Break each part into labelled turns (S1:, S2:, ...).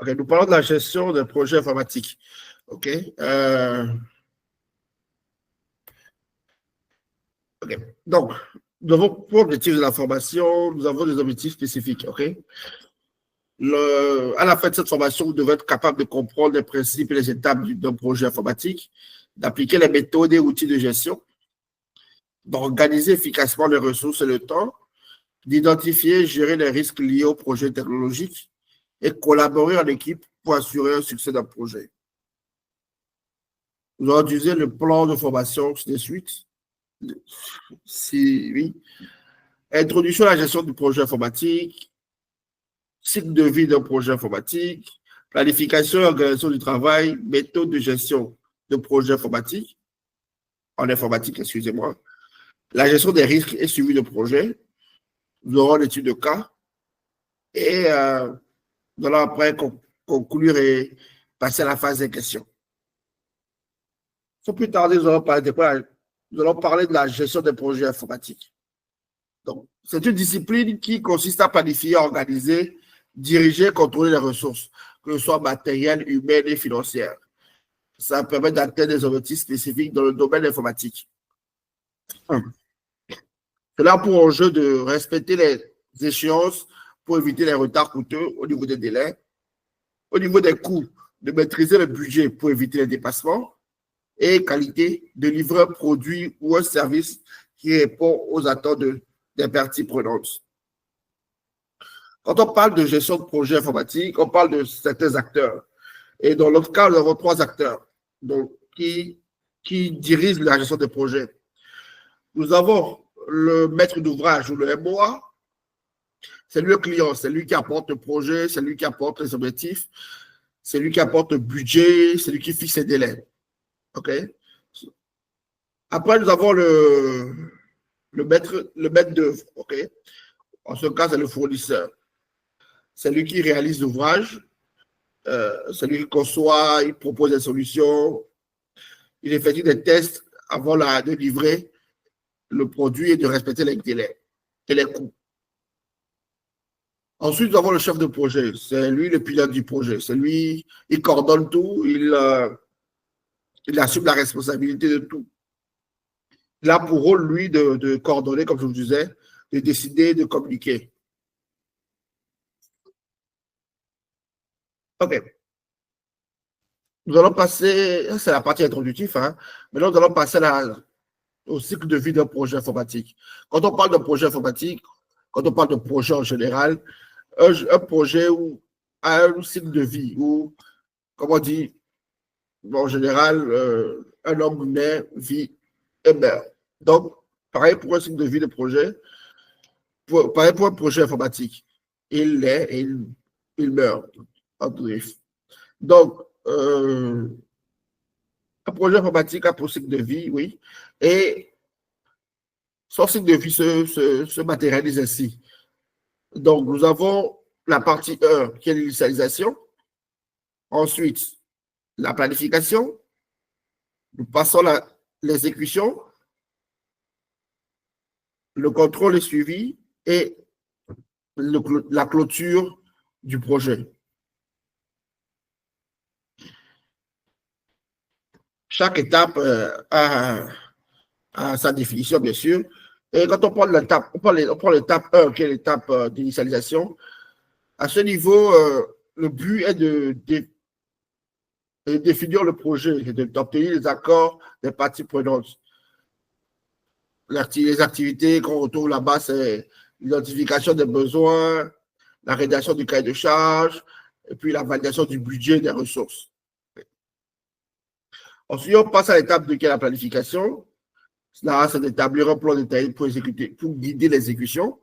S1: Ok, nous parlons de la gestion d'un projet informatique. Ok. Ok. Donc, nous avons pour objectif de l'information, nous avons des objectifs spécifiques. Ok. À la fin de cette formation, vous devez être capable de comprendre les principes et les étapes d'un projet informatique, d'appliquer les méthodes et outils de gestion, d'organiser efficacement les ressources et le temps, d'identifier et gérer les risques liés au projet technologique et collaborer en équipe pour assurer un succès d'un projet. Nous allons utiliser le plan de formation de suite. Si oui. Introduction à la gestion du projet informatique, cycle de vie d'un projet informatique, planification et organisation du travail, méthode de gestion de projet informatique, en informatique, excusez-moi, la gestion des risques et suivi de projet. Nous aurons l'étude de cas et nous allons après conclure et passer à la phase des questions. Sans plus tarder, nous allons parler de la gestion des projets informatiques. Donc, c'est une discipline qui consiste à planifier, organiser, diriger, contrôler les ressources, que ce soit matérielles, humaines et financières. Ça permet d'atteindre des objectifs spécifiques dans le domaine informatique. Cela a pour enjeu de respecter les échéances pour éviter les retards coûteux au niveau des délais, au niveau des coûts, de maîtriser le budget pour éviter les dépassements et qualité, de livrer un produit ou un service qui répond aux attentes des parties prenantes. Quand on parle de gestion de projet informatique, on parle de certains acteurs. Et dans l'autre cas, nous avons 3 acteurs donc, qui dirigent la gestion des projets. Nous avons le maître d'ouvrage ou le MOA. C'est lui le client, c'est lui qui apporte le projet, c'est lui qui apporte les objectifs, c'est lui qui apporte le budget, c'est lui qui fixe les délais. OK? Après, nous avons le maître d'œuvre. OK? En ce cas, c'est le fournisseur. C'est lui qui réalise l'ouvrage, c'est lui qui conçoit, il propose des solutions, il effectue des tests avant de livrer le produit et de respecter les délais et les coûts. Ensuite, nous avons le chef de projet. C'est lui le pilote du projet. C'est lui, il coordonne tout, il assume la responsabilité de tout. Il a pour rôle, lui, de coordonner, comme je vous disais, de décider, de communiquer. OK. Nous allons passer, c'est la partie introductive, hein. Maintenant, nous allons passer au cycle de vie d'un projet informatique. Quand on parle de projet informatique, quand on parle de projet en général, un projet a un cycle de vie où, comme on dit, en général, un homme naît, vit et meurt. Donc, pareil pour un cycle de vie de projet, pareil pour un projet informatique. Il naît et il meurt. En bref. Donc, un projet informatique a pour cycle de vie, oui, et son cycle de vie se matérialise ainsi. Donc, nous avons la partie 1 qui est l'initialisation. Ensuite, la planification. Nous passons à l'exécution, le contrôle et suivi et la clôture du projet. Chaque étape a sa définition, bien sûr. Et quand on parle de l'étape, on prend l'étape 1, qui est l'étape d'initialisation. À ce niveau, le but est de définir le projet, d'obtenir les accords des parties prenantes. Les activités qu'on retrouve là-bas, c'est l'identification des besoins, la rédaction du cahier de charge, et puis la validation du budget des ressources. Ensuite, on passe à l'étape de la planification. Là, c'est d'établir un plan détaillé pour guider l'exécution.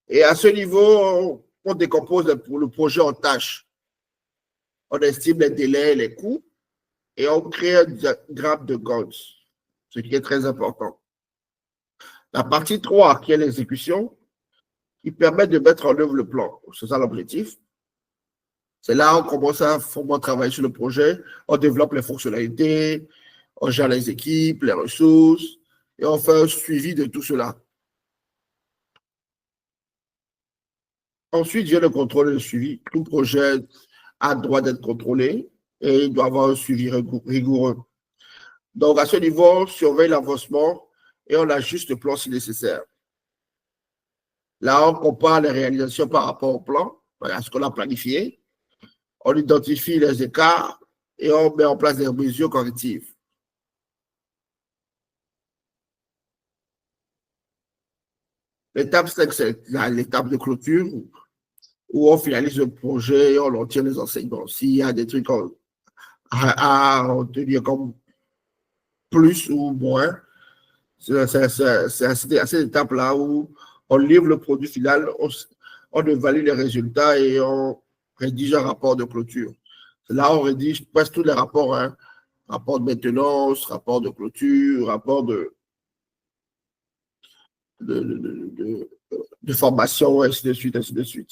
S1: Et à ce niveau, on décompose le projet en tâches. On estime les délais et les coûts et on crée un diagramme de Gantt, ce qui est très important. La partie 3, qui est l'exécution, qui permet de mettre en œuvre le plan. C'est ça l'objectif. C'est là qu'on commence à vraiment travailler sur le projet, on développe les fonctionnalités, on gère les équipes, les ressources, et on fait un suivi de tout cela. Ensuite vient le contrôle et le suivi. Tout projet a droit d'être contrôlé et il doit avoir un suivi rigoureux. Donc, à ce niveau, on surveille l'avancement et on ajuste le plan si nécessaire. Là, on compare les réalisations par rapport au plan, à ce qu'on a planifié. On identifie les écarts et on met en place des mesures correctives. L'étape 5, c'est l'étape de clôture où on finalise le projet et on en tire les enseignements. S'il y a des trucs à retenir comme plus ou moins, c'est à cette étape-là où on livre le produit final, on évalue les résultats et on rédige un rapport de clôture. Là, on rédige presque tous les rapports, hein. Rapport de maintenance, rapport de clôture, rapport de formation, ainsi de suite, ainsi de suite.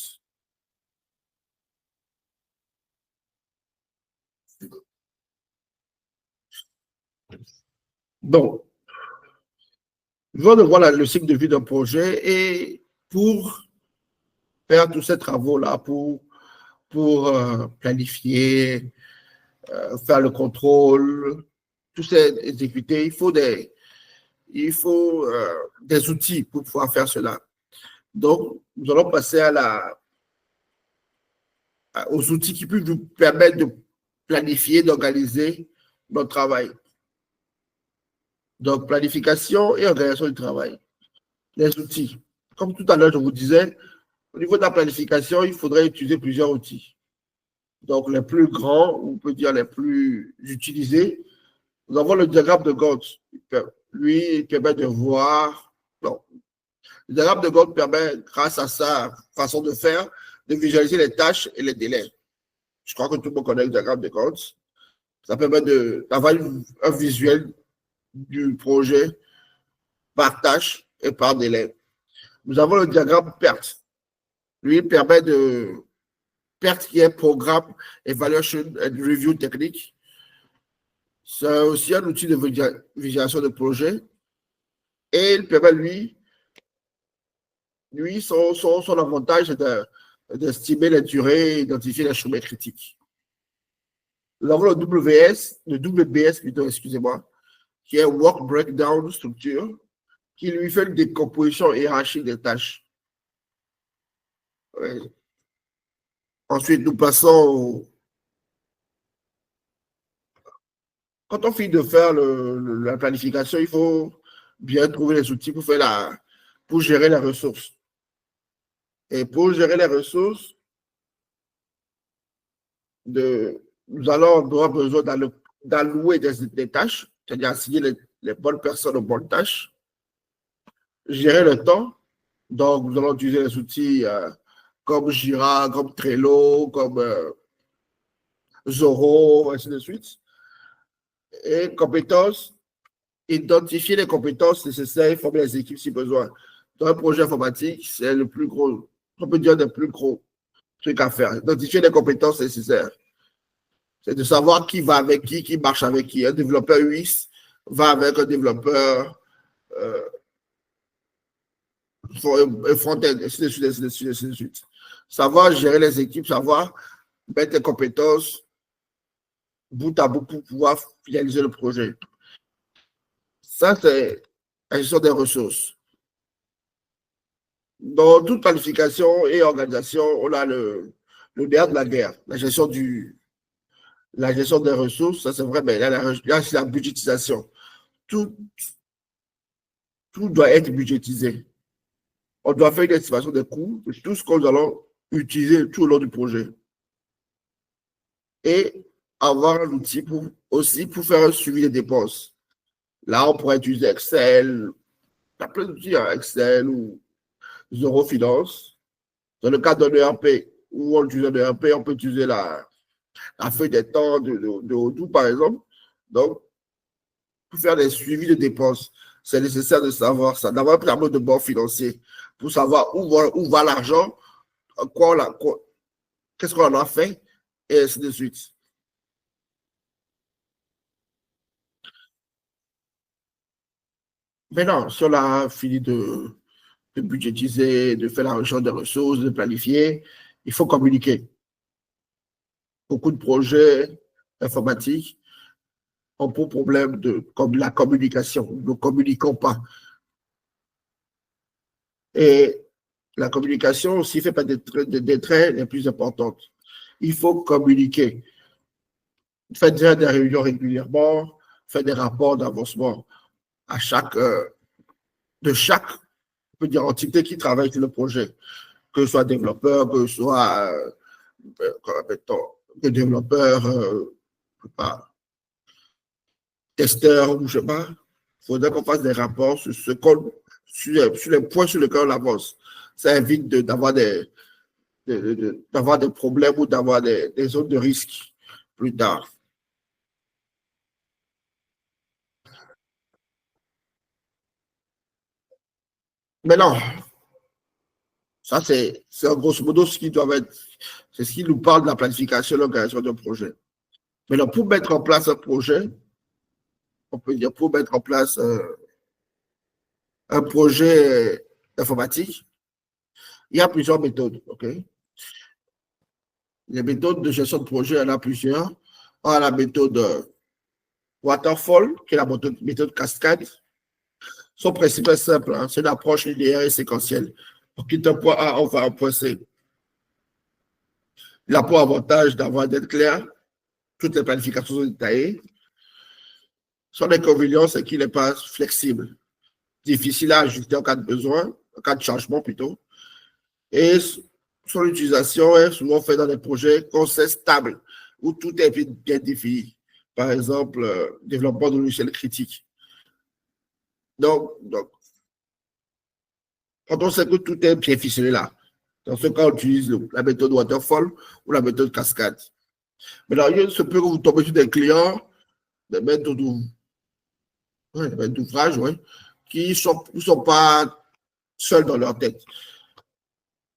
S1: Donc, je vais voir le cycle de vie d'un projet et pour faire tous ces travaux-là, pour planifier, faire le contrôle, tout ça exécuter, il faut des outils pour pouvoir faire cela. Donc, nous allons passer aux outils qui peuvent nous permettre de planifier, d'organiser notre travail. Donc, planification et organisation du travail. Les outils. Comme tout à l'heure, je vous disais, au niveau de la planification, il faudrait utiliser plusieurs outils. Donc, les plus grands, on peut dire les plus utilisés, nous avons le diagramme de Gantt. Lui, il permet de voir. Non. Le diagramme de Gantt permet, grâce à sa façon de faire, de visualiser les tâches et les délais. Je crois que tout le monde connaît le diagramme de Gantt. Ça permet d'avoir un visuel du projet par tâche et par délai. Nous avons le diagramme PERT. Lui, il permet de PERT qui est Programme Evaluation and Review Technique. C'est aussi un outil de visualisation de projet. Et il permet, son avantage est d'estimer les durées et identifier les chemins critiques. Nous avons le WBS plutôt, excusez-moi, qui est Work Breakdown Structure, qui lui fait une décomposition hiérarchique des tâches. Ouais. Ensuite, nous passons quand on finit de faire la planification, il faut bien trouver les outils pour gérer les ressources. Et pour gérer les ressources, nous allons avoir besoin d'allouer des tâches, c'est-à-dire assigner les bonnes personnes aux bonnes tâches, gérer le temps. Donc, nous allons utiliser les outils comme Jira, comme Trello, comme Zoho, ainsi de suite. Et compétences, identifier les compétences nécessaires et former les équipes si besoin. Dans un projet informatique, c'est le plus gros, on peut dire le plus gros truc à faire. Identifier les compétences nécessaires. C'est de savoir qui va avec qui marche avec qui. Un développeur UX va avec un développeur front-end, ainsi de suite, ainsi de suite, ainsi de suite. Savoir gérer les équipes, savoir mettre les compétences bout à bout pour pouvoir finaliser le projet. Ça, c'est la gestion des ressources. Dans toute planification et organisation, on a le nerf de la guerre, la gestion des ressources, ça c'est vrai, mais là c'est la budgétisation. Tout doit être budgétisé. On doit faire une estimation des coûts de tout ce que nous allons utiliser tout au long du projet. Et avoir un outil aussi pour faire un suivi des dépenses. Là, on pourrait utiliser Excel, il y a plein d'outils, hein, Excel ou Zero Finance. Dans le cas d'un ERP, où on utilise un ERP, on peut utiliser la feuille des temps de Odoo, par exemple. Donc, pour faire des suivis de dépenses, c'est nécessaire de savoir ça, d'avoir un tableau de bord financier pour savoir où va l'argent, qu'est-ce qu'on en a fait, et ainsi de suite. Maintenant, si on a fini de budgétiser, de faire la recherche des ressources, de planifier, il faut communiquer. beaucoup de projets informatiques ont pour problème comme la communication. Nous ne communiquons pas. Et la communication aussi fait partie des traits les plus importants. Il faut communiquer. Faire déjà des réunions régulièrement, faire des rapports d'avancement à de chaque on peut dire, entité qui travaille sur le projet, que ce soit développeur, que ce soit développeur, pas, testeur, ou je sais pas. Il faudrait qu'on fasse des rapports sur, sur les points sur lesquels on avance. Ça évite d'avoir des problèmes ou d'avoir des zones de risque plus tard. Mais non, ça c'est en grosso modo ce qui doit être, c'est ce qui nous parle de la planification et l'organisation d'un projet. Mais non, pour mettre en place un projet, on peut dire pour mettre en place un projet informatique, il y a plusieurs méthodes. Okay? Les méthodes de gestion de projet, il y en a plusieurs. On a la méthode Waterfall, qui est la méthode cascade. Son principe est simple, hein, c'est une approche linéaire et séquentielle. Donc, quitte un point A, on va à un point C. Il a pour avantage d'être clair, toutes les planifications sont détaillées. Son inconvénient, c'est qu'il n'est pas flexible, difficile à ajuster en cas de besoin, en cas de changement plutôt. Et son utilisation est souvent faite dans des projets concepts stables, où tout est bien défini. Par exemple, développement de logiciels critiques. Donc, quand on sait que tout est bien ficelé là, dans ce cas, on utilise la méthode waterfall ou la méthode cascade. Maintenant, il se peut que vous tombez sur des clients, des maîtres d'ouvrage, qui ne sont pas seuls dans leur tête.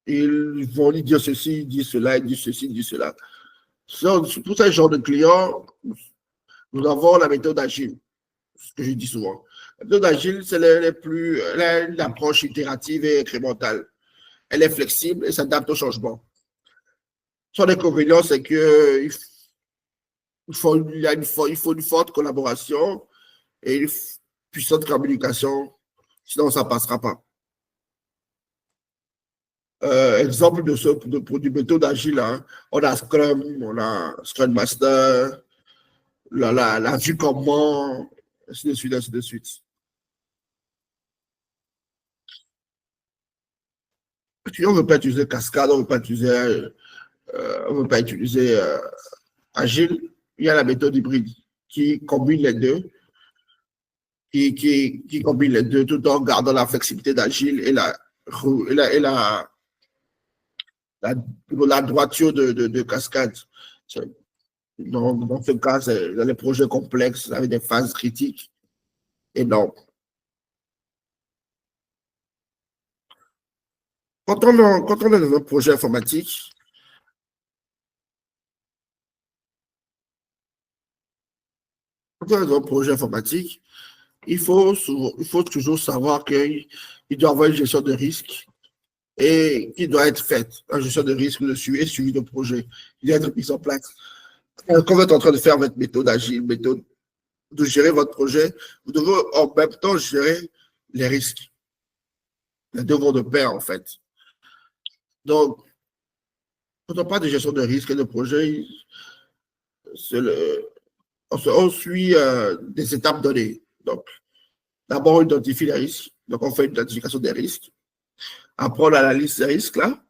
S1: Ils vont lui dire ceci, dire cela, dire ceci, dire cela. Pour ce genre de clients, nous avons la méthode agile, ce que je dis souvent. La méthode agile, c'est l'approche itérative et incrémentale. Elle est flexible et s'adapte au changement. Son inconvénient, c'est qu'il faut une forte collaboration et une puissante communication, sinon ça ne passera pas. Exemple de méthode agile, hein, on a Scrum Master, la vue comment, ainsi de suite, ainsi de suite. Si on ne veut pas utiliser Cascade, on ne veut pas utiliser Agile, il y a la méthode hybride qui combine les deux, qui combine les deux tout en gardant la flexibilité d'Agile et la droiture de Cascade. Dans ce cas, c'est dans les projets complexes avec des phases critiques énormes. Quand on est dans un projet informatique, il faut toujours savoir qu'il doit y avoir une gestion de risque et qui doit être faite. Une gestion de risque et suivi de projet. Il doit être mis en place. Quand vous êtes en train de faire votre méthode agile, méthode de gérer votre projet, vous devez en même temps gérer les risques. Les deux vont de pair, en fait. Donc, quand on parle de gestion de risque et de projet, on suit des étapes données. Donc, d'abord, on identifie les risques. Donc, on fait une identification des risques. Après, on analyse ces risques-là.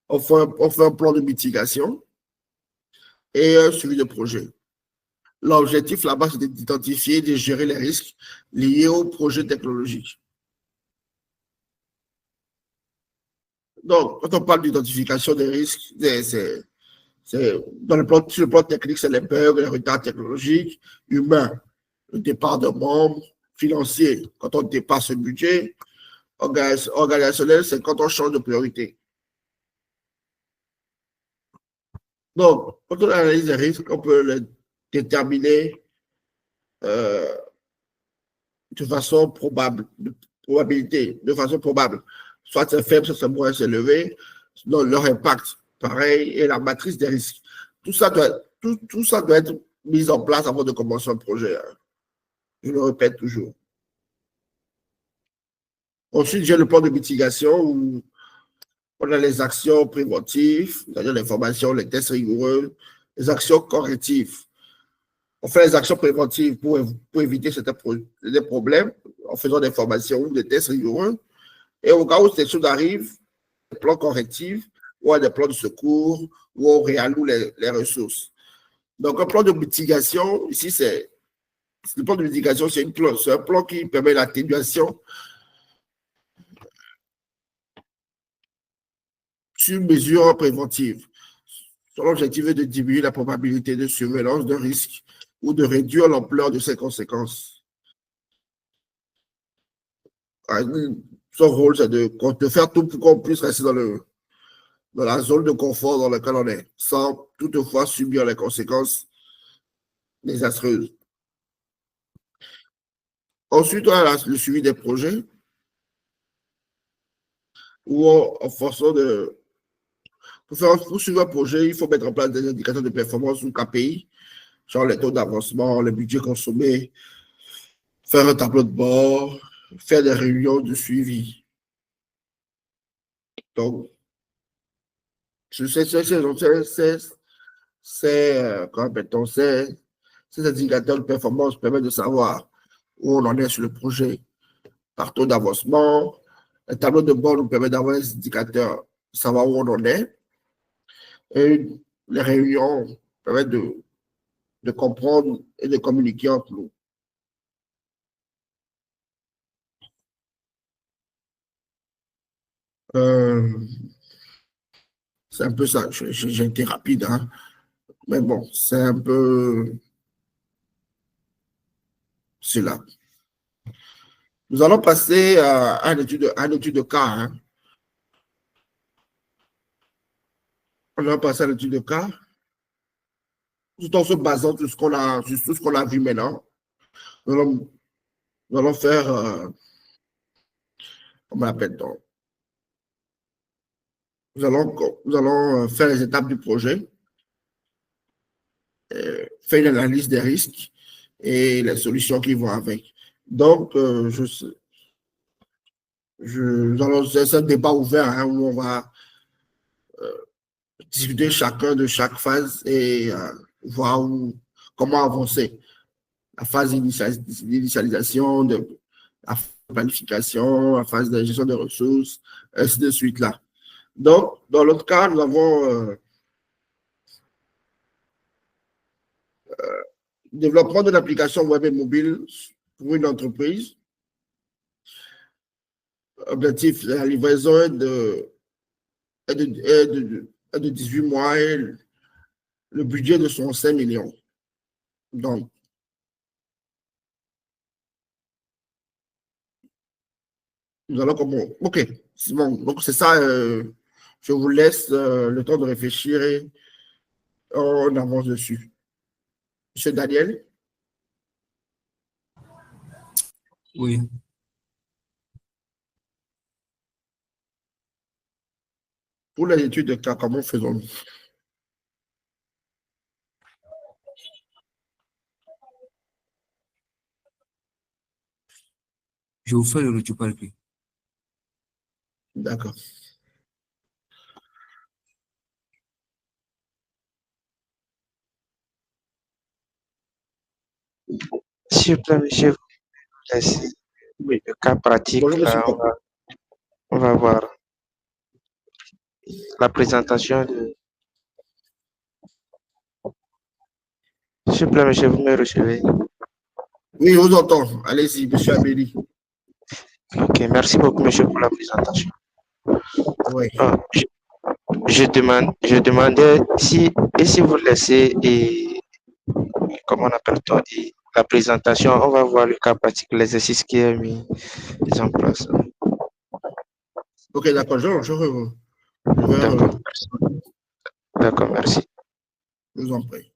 S1: On fait un plan de mitigation et un suivi de projet. L'objectif là-bas, c'est d'identifier et de gérer les risques liés au projet technologique. Donc, quand on parle d'identification des risques, sur le plan technique, c'est les bugs, les retards technologiques, humains, le départ de membres, financier, quand on dépasse le budget, organisationnel, c'est quand on change de priorité. Donc, quand on analyse les risques, on peut les déterminer de façon probable, de façon probable. Soit c'est faible, soit c'est moins élevé. Donc, leur impact, pareil, et la matrice des risques. tout ça doit être mis en place avant de commencer un projet, hein. Je le répète toujours. Ensuite, j'ai le plan de mitigation où on a les actions préventives, c'est-à-dire les formations, les tests rigoureux, les actions correctives. On fait les actions préventives pour éviter des problèmes en faisant des formations ou des tests rigoureux. Et au cas où ces choses arrivent, des plans correctifs ou des plans de secours où on réalloue les ressources. Donc, un plan de mitigation, ici, c'est le plan de mitigation, c'est un plan qui permet l'atténuation sur mesure préventive. Son objectif est de diminuer la probabilité de surveillance d'un risque ou de réduire l'ampleur de ses conséquences. Son rôle, c'est de faire tout pour qu'on puisse rester dans la zone de confort dans laquelle on est, sans toutefois subir les conséquences désastreuses. Ensuite, on a le suivi des projets, où en fonction de... Pour suivre un projet, il faut mettre en place des indicateurs de performance ou KPI, genre les taux d'avancement, le budget consommé, faire un tableau de bord, faire des réunions de suivi. Donc, ces indicateurs de performance permettent de savoir où on en est sur le projet par taux d'avancement. Un tableau de bord nous permet d'avoir des indicateurs, de savoir où on en est. Et les réunions permettent de comprendre et de communiquer entre nous. Euh, c'est un peu ça. J'ai été rapide, hein. Mais bon, c'est un peu cela. Nous allons passer à une étude de cas, hein. On va passer à l'étude de cas, tout en se basant sur sur tout ce qu'on a vu maintenant. Nous allons, nous allons faire, comment on appelle donc, nous allons faire les étapes du projet, faire une analyse des risques et les solutions qui vont avec. Donc, c'est un débat ouvert, hein, où on va discuter chacun de chaque phase et voir comment avancer. La phase d'initialisation, de la planification, la phase de gestion des ressources, ainsi de suite là. Donc, dans l'autre cas, nous avons développement d'une application web et mobile pour une entreprise. Objectif, la livraison est de 18 mois et le budget de son 5 millions. Donc, nous allons comment. OK, c'est bon. Donc, c'est ça. Je vous laisse le temps de réfléchir et on avance dessus. Monsieur Daniel,
S2: Oui,
S1: pour les études de cas, comment faisons-nous?
S2: je vous fais le retour par écrit.
S1: D'accord.
S3: S'il vous plaît, monsieur, vous laissez
S1: Oui.
S3: le cas pratique,
S1: Bonjour, monsieur
S3: là,
S1: Pop.
S3: on va voir la présentation de... S'il vous plaît, monsieur, vous me recevez.
S1: Oui, je vous entends. Allez-y, monsieur Amélie.
S3: Ok, merci beaucoup, monsieur, pour la présentation.
S1: Oui.
S3: Ah, je demandais si, et si vous laissez, et, comment on appelle ça, et la présentation, on va voir le cas pratique, l'exercice qui est mis en place.
S1: OK, d'accord. Je vais
S3: D'accord, merci. D'accord, merci.
S1: je vous en prie.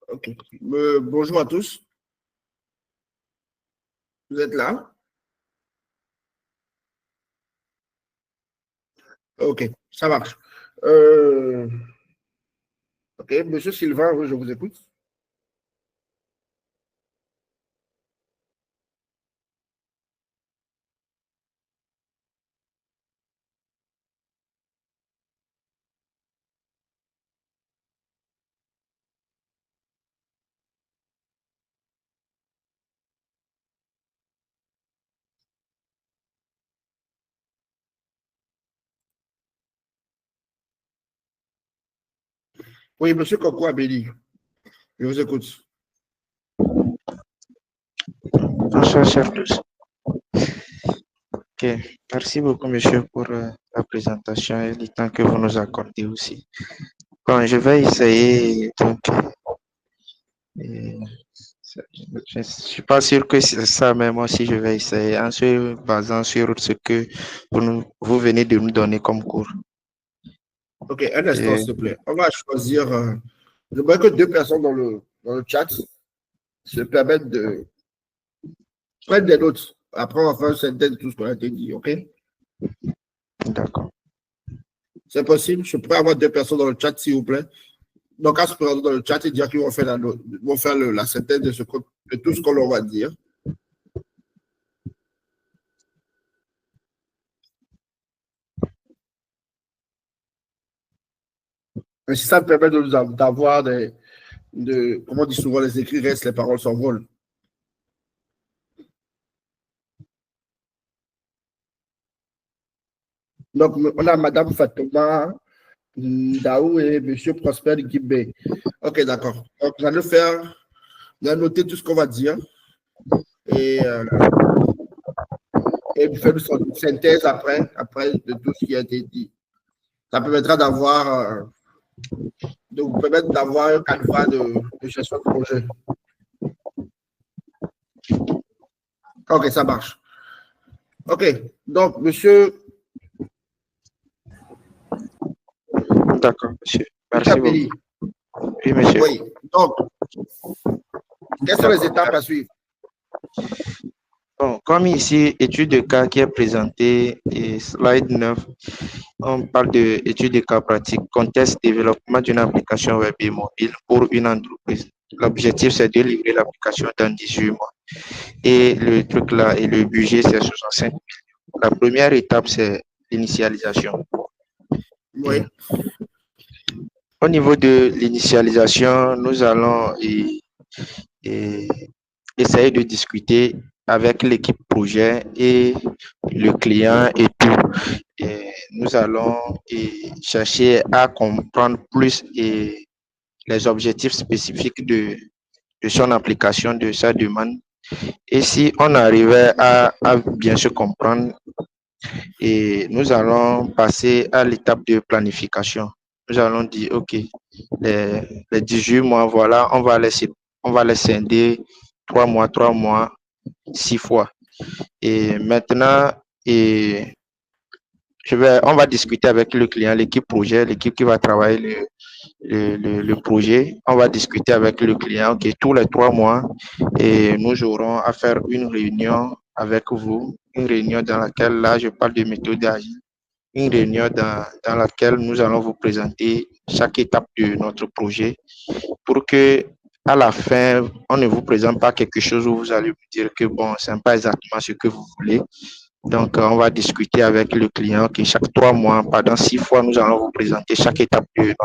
S1: Ok. Bonjour à tous. Vous êtes là? Ok, ça marche. Ok, Monsieur Sylvain, oui, je vous écoute. Oui, Monsieur Coco Abéli, je vous écoute.
S3: Bonsoir, chef. Ok, merci beaucoup, monsieur, pour la présentation et le temps que vous nous accordez aussi. Bon, je vais essayer. Donc, euh, je ne suis pas sûr que c'est ça, mais moi aussi, je vais essayer en se basant sur ce que vous venez de nous donner comme cours.
S1: Ok, un instant,
S3: Et,
S1: s'il te plaît. On va choisir. Je voudrais que deux personnes dans le chat se permettent de prendre des notes. Après, on va faire une synthèse de tout ce qu'on a été dit, ok?
S3: d'accord.
S1: C'est possible? Je pourrais avoir deux personnes dans le chat, s'il vous plaît. Donc, à se présenter dans le chat et dire qu'ils vont faire la synthèse de tout ce qu'on leur va dire. Mais si ça me permet d'avoir comment on dit souvent, les écrits restent, les paroles s'envolent. Donc, on a Madame Fatouma Daou et Monsieur Prosper Guibé. Ok, d'accord. Donc, vous allez noter tout ce qu'on va dire et, et faire une synthèse après de tout ce qui a été dit. Ça permettra de vous permettre d'avoir un canevas de gestion de projet. Ok, ça marche. Ok, donc, monsieur
S3: D'accord, monsieur. Merci
S1: Abéli.
S3: beaucoup. Oui, monsieur.
S1: Oui, donc, quelles sont les
S3: D'accord.
S1: étapes à suivre?
S3: Bon, comme ici, étude de cas qui est présentée et slide 9, on parle de étude de cas pratique, contexte développement d'une application web et mobile pour une entreprise. L'objectif, c'est de livrer l'application dans 18 mois. Et le truc là, et le budget, c'est 65 millions. La première étape, c'est l'initialisation.
S1: Oui.
S3: Au niveau de l'initialisation, nous allons et essayer de discuter avec l'équipe projet et le client et tout. Et nous allons chercher à comprendre plus les objectifs spécifiques de son application, de sa demande. Et si on arrivait à bien se comprendre, et nous allons passer à l'étape de planification. Nous allons dire, OK, les 18 mois, voilà, on va les scinder 3 mois, 6 fois. Et maintenant, on va discuter avec le client, l'équipe projet, l'équipe qui va travailler le projet. On va discuter avec le client, OK, tous les 3 mois, et nous aurons à faire une réunion avec vous, une réunion dans laquelle, là, je parle de méthode agile, une réunion dans laquelle nous allons vous présenter chaque étape de notre projet pour que à la fin, on ne vous présente pas quelque chose où vous allez vous dire que bon, c'est pas exactement ce que vous voulez. Donc, on va discuter avec le client que chaque 3 mois, pendant 6 fois, nous allons vous présenter chaque étape du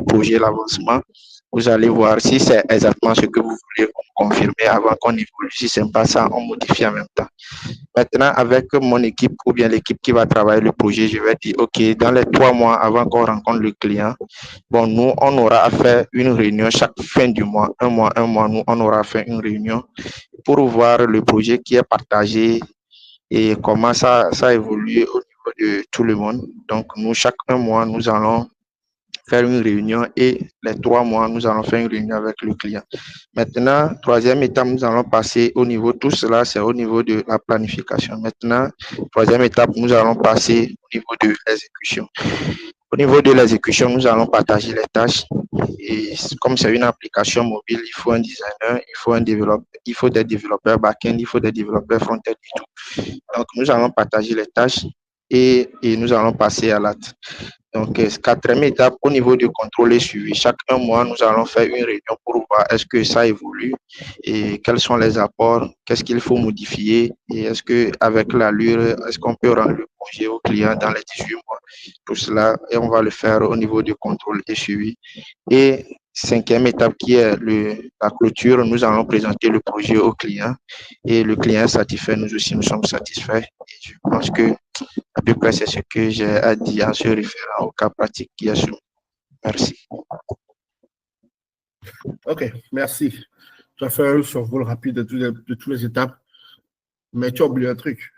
S3: projet, l'avancement. Vous allez voir si c'est exactement ce que vous voulez confirmer avant qu'on évolue. Si ce n'est pas ça, on modifie en même temps. Maintenant, avec mon équipe ou bien l'équipe qui va travailler le projet, je vais dire, OK, dans les 3 mois avant qu'on rencontre le client, bon, nous, on aura à faire une réunion chaque fin du mois, un mois, nous, on aura fait une réunion pour voir le projet qui est partagé et comment ça évolue au niveau de tout le monde. Donc, nous, chaque un mois, nous allons faire une réunion et les 3 mois, nous allons faire une réunion avec le client. Maintenant, troisième étape, nous allons passer au niveau, tout cela, c'est au niveau de la planification. Maintenant, troisième étape, nous allons passer au niveau de l'exécution. Au niveau de l'exécution, nous allons partager les tâches. Et comme c'est une application mobile, il faut un designer, il faut des développeurs back-end, il faut des développeurs front-end et tout. Donc, nous allons partager les tâches et nous allons passer à l'acte. Donc, quatrième étape, au niveau du contrôle et suivi, chaque un mois, nous allons faire une réunion pour voir est-ce que ça évolue et quels sont les apports, qu'est-ce qu'il faut modifier et est-ce qu'avec l'allure, est-ce qu'on peut rendre le projet au client dans les 18 mois. Tout cela, et on va le faire au niveau du contrôle et suivi. Et cinquième étape qui est la clôture, nous allons présenter le projet au client et le client est satisfait, nous aussi nous sommes satisfaits. Et je pense que à peu près, c'est ce que j'ai à dire en se référant au cas pratique qui est soumis. Merci.
S1: Ok, merci. Tu as fait un survol rapide de toutes les étapes, mais tu as oublié un truc.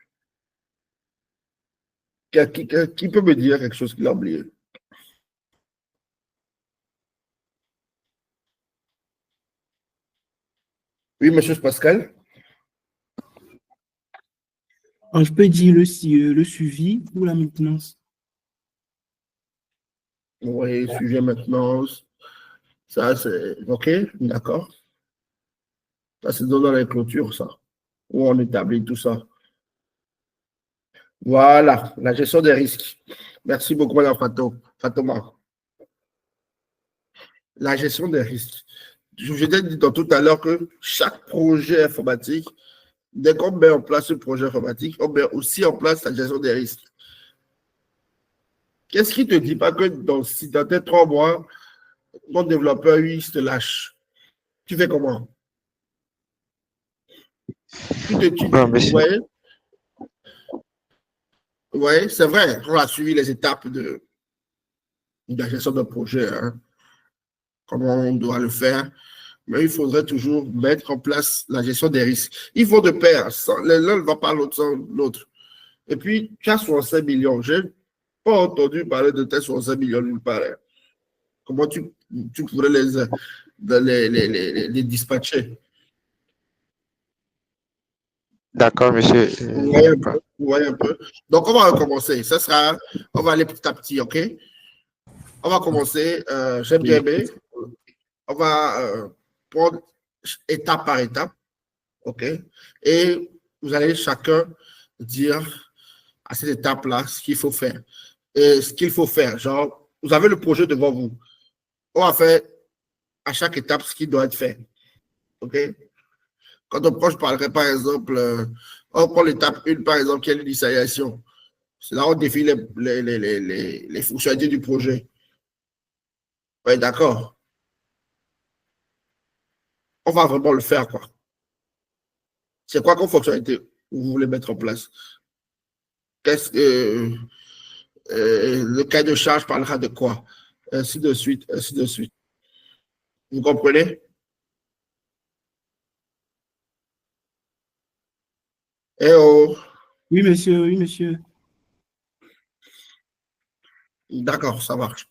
S1: Qui peut me dire quelque chose qu'il a oublié? Oui, monsieur Pascal.
S4: Je peux dire le suivi ou la maintenance.
S1: Oui, sujet maintenance. Ça, c'est OK, d'accord. Ça, c'est dans les clôtures, ça, où on établit tout ça. Voilà, la gestion des risques. Merci beaucoup, Madame Fatoma. La gestion des risques. Je vous ai dit tout à l'heure que chaque projet informatique, dès qu'on met en place un projet informatique, on met aussi en place la gestion des risques. Qu'est-ce qui ne te dit pas que si dans tes 3 mois, ton développeur, lui, il se lâche? Tu fais comment? Ouais, ouais, c'est vrai, on a suivi les étapes de la gestion de projet, hein, comment on doit le faire, mais il faudrait toujours mettre en place la gestion des risques. Il faut de pair, l'un ne va pas l'autre sans l'autre. Et puis, tu as 65 millions. Je n'ai pas entendu parler de tes 65 millions nulle part. Comment tu pourrais les dispatcher?
S3: D'accord, monsieur.
S1: Vous voyez un peu, vous voyez un peu. Donc, on va recommencer. On va aller petit à petit, OK? On va commencer, j'aime bien,
S4: Oui.
S1: on va prendre étape par étape, OK? Et vous allez chacun dire à cette étape-là ce qu'il faut faire. Et ce qu'il faut faire, genre, vous avez le projet devant vous. On va faire à chaque étape ce qui doit être fait, OK? Quand on prend, je parlerai par exemple, on prend l'étape 1, par exemple, qui est l'initialisation. C'est là où on définit les fonctionnalités du projet. Oui, d'accord. On va vraiment le faire, quoi. C'est quoi comme fonctionnalité vous voulez mettre en place? Qu'est-ce que le cas de charge parlera de quoi? Ainsi de suite, ainsi de suite. Vous comprenez? Eh oh,
S4: Oui, monsieur, oui, monsieur.
S1: d'accord, ça marche.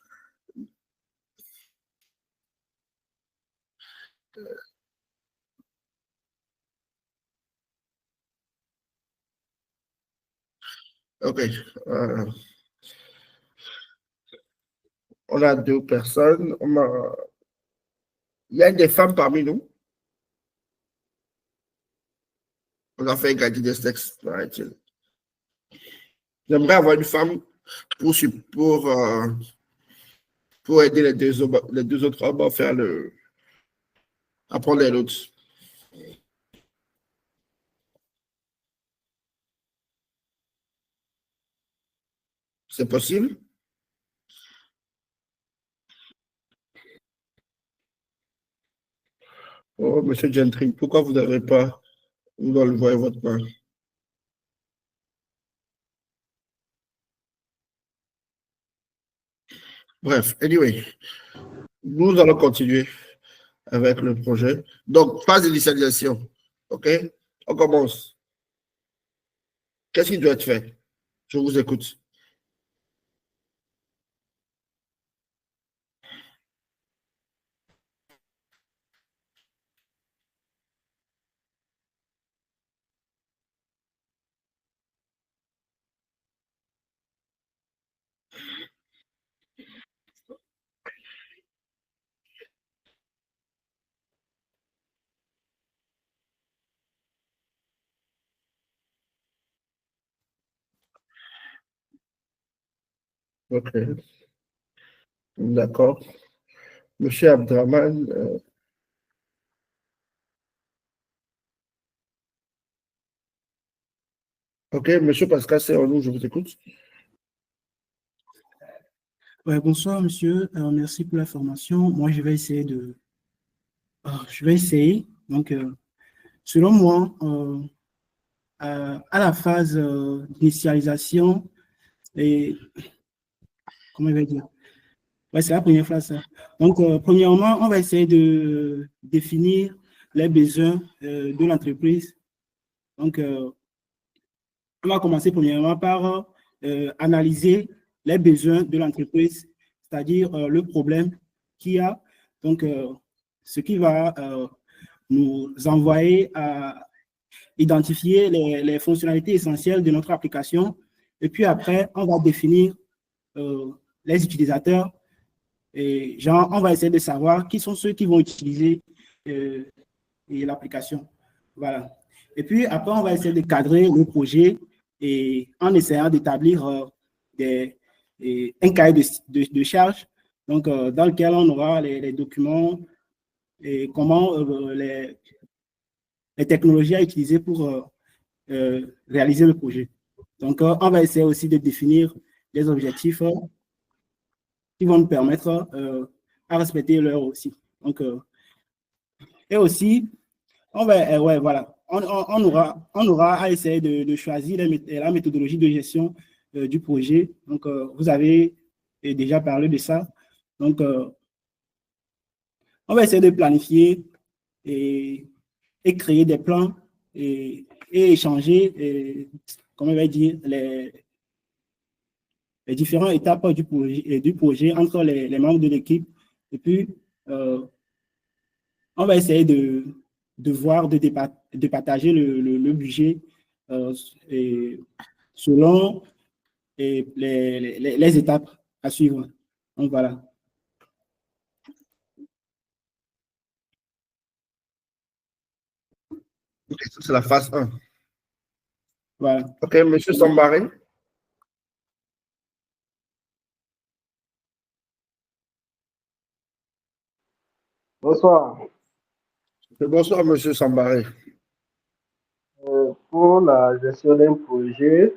S1: OK. Euh, on a 2 personnes. Il y a des femmes parmi nous. On a fait égalité des sexes, paraît-il. J'aimerais avoir une femme pour, pour, euh, pour aider les deux autres hommes à faire à prendre les notes. C'est possible? Oh, monsieur Gentry, pourquoi vous n'avez pas, vous doit le voir votre main? Bref, anyway, nous allons continuer avec le projet. Donc, phase d'initialisation. OK? On commence. Qu'est-ce qui doit être fait? Je vous écoute. Ok, d'accord. Monsieur Abdraman, ok, Monsieur Pascal, c'est en nous, je vous écoute.
S4: Ouais, bonsoir, monsieur. Merci pour la formation. Moi, je vais essayer. Donc, selon moi, à la phase d'initialisation, et comment je vais dire? Ouais, c'est la première phase, ça. Donc, premièrement, on va essayer de définir les besoins de l'entreprise. Donc, on va commencer premièrement par analyser les besoins de l'entreprise, c'est-à-dire le problème qu'il y a. Donc, ce qui va nous envoyer à identifier les fonctionnalités essentielles de notre application. Et puis après, on va définir les utilisateurs. Et genre, on va essayer de savoir qui sont ceux qui vont utiliser l'application. Voilà. Et puis après, on va essayer de cadrer le projet et en essayant d'établir un cahier de charge, donc dans lequel on aura les documents et comment les technologies à utiliser pour réaliser le projet. Donc, on va essayer aussi de définir des objectifs qui vont nous permettre à respecter l'heure aussi. Donc, et aussi, on va, ouais, voilà, on aura à essayer de choisir la méthodologie de gestion du projet. Donc, vous avez déjà parlé de ça. Donc, on va essayer de planifier et créer des plans et échanger, comment on va dire, les différentes étapes du projet entre les membres de l'équipe. Et puis, on va essayer de voir, de partager le budget selon les étapes à suivre. Donc, voilà.
S1: Ok, ça, c'est la phase 1.
S4: Voilà.
S1: Ok, Monsieur Sambaré.
S5: Bonsoir.
S1: Bonsoir, Monsieur Sambaré.
S5: Pour la gestion d'un projet,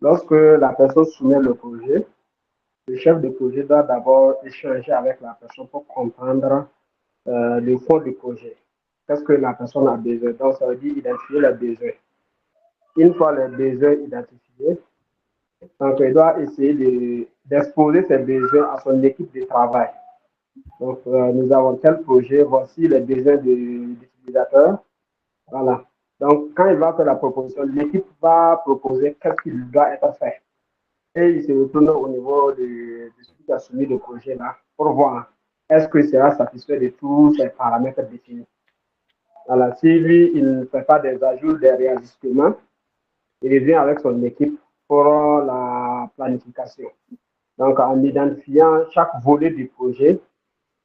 S5: lorsque la personne soumet le projet, le chef de projet doit d'abord échanger avec la personne pour comprendre le fond du projet. Qu'est-ce que la personne a besoin? Donc, ça veut dire identifier les besoins. Une fois les besoins identifiés, donc il doit essayer d'exposer ses besoins à son équipe de travail. Donc, nous avons tel projet, voici les besoins de l'utilisateur. Voilà. Donc, quand il va faire la proposition, l'équipe va proposer qu'est-ce qui doit être fait. Et il se retourne au niveau de celui qui a soumis le projet là pour voir est-ce qu'il sera satisfait de tous ces paramètres définis. Voilà. Si lui, il ne fait pas des ajouts, des réajustements, il revient avec son équipe pour la planification. Donc, en identifiant chaque volet du projet,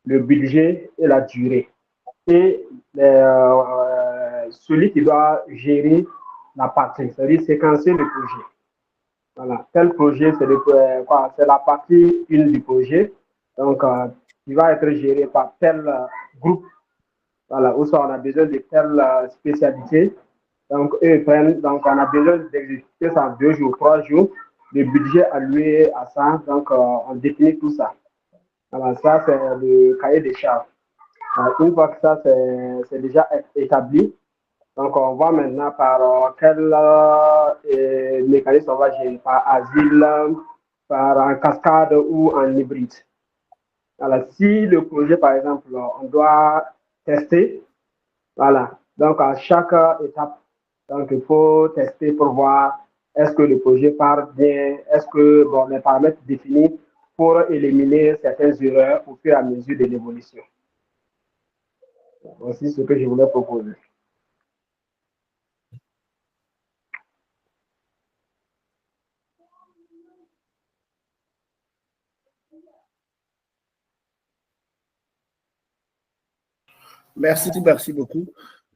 S5: le budget et la durée. Et celui qui doit gérer la partie, c'est-à-dire séquencer le projet. Voilà, tel projet, c'est la partie 1 du projet, donc qui va être géré par tel groupe, voilà, où ça on a besoin de telle spécialité. Donc, eux prennent, donc on a besoin d'exécuter ça en 2 jours, 3 jours, le budget alloué à ça, donc on définit tout ça. Voilà, ça c'est le cahier des charges. Une fois que ça c'est déjà établi, donc on voit maintenant par quel mécanisme on va gérer, par asile, par en cascade ou en hybride. Alors, si le projet, par exemple, on doit tester, voilà, donc à chaque étape, donc il faut tester pour voir est-ce que le projet part bien, est-ce que bon, les paramètres définis pour éliminer certaines erreurs au fur et à mesure de l'évolution. Voici ce que je voulais proposer.
S1: Merci beaucoup.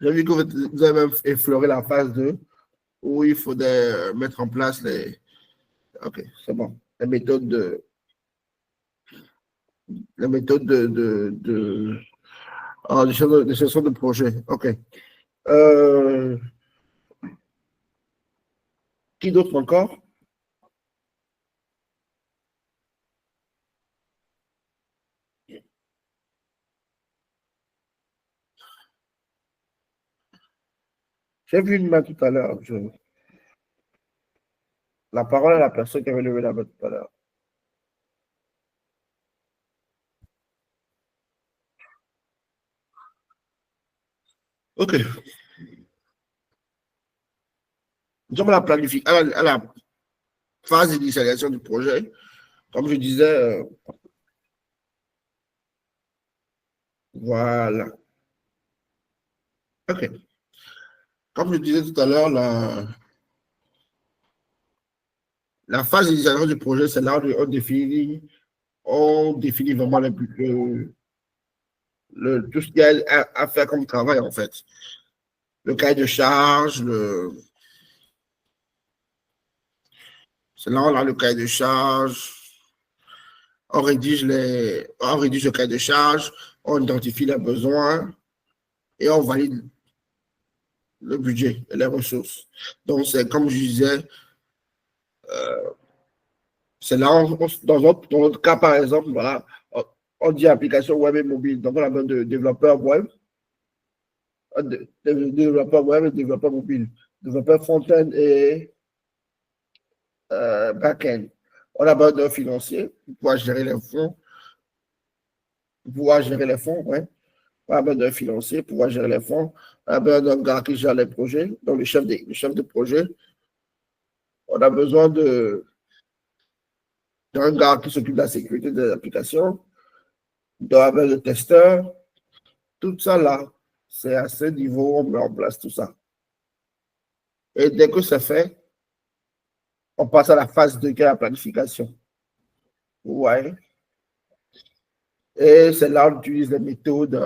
S1: J'ai vu que vous avez même effleuré la phase 2 où il faudrait mettre en place les. Ok, c'est bon. la méthode de gestion de projet. OK. Qui d'autre encore? J'ai vu une main tout à l'heure. La parole à la personne qui avait levé la main tout à l'heure. OK. Nous sommes à la phase d'initialisation du projet. Comme je disais, voilà. OK. Comme je disais tout à l'heure, la phase d'initialisation du projet, c'est là où on définit vraiment tout ce qu'il y a à faire comme travail, en fait. Le cahier de charge, c'est là où on a le cahier de charge, on rédige le cahier de charge, on identifie les besoins et on valide le budget et les ressources. Donc, c'est comme je disais, c'est là, dans notre cas, par exemple, voilà, on dit application web et mobile. Donc, on a besoin de développeurs web, développeurs web et développeurs mobile, développeurs front-end et back-end. On a besoin d'un financier pour pouvoir gérer les fonds. Ouais. On a besoin d'un financier pour pouvoir gérer les fonds. On a besoin d'un gars qui gère les projets, donc le chef de projet. On a besoin d'un gars qui s'occupe de la sécurité des applications, de testeurs. Tout ça là, c'est à ce niveau, on met en place tout ça. Et dès que c'est fait, on passe à la phase 2 qui est la planification. Ouais. Et c'est là où on utilise les méthodes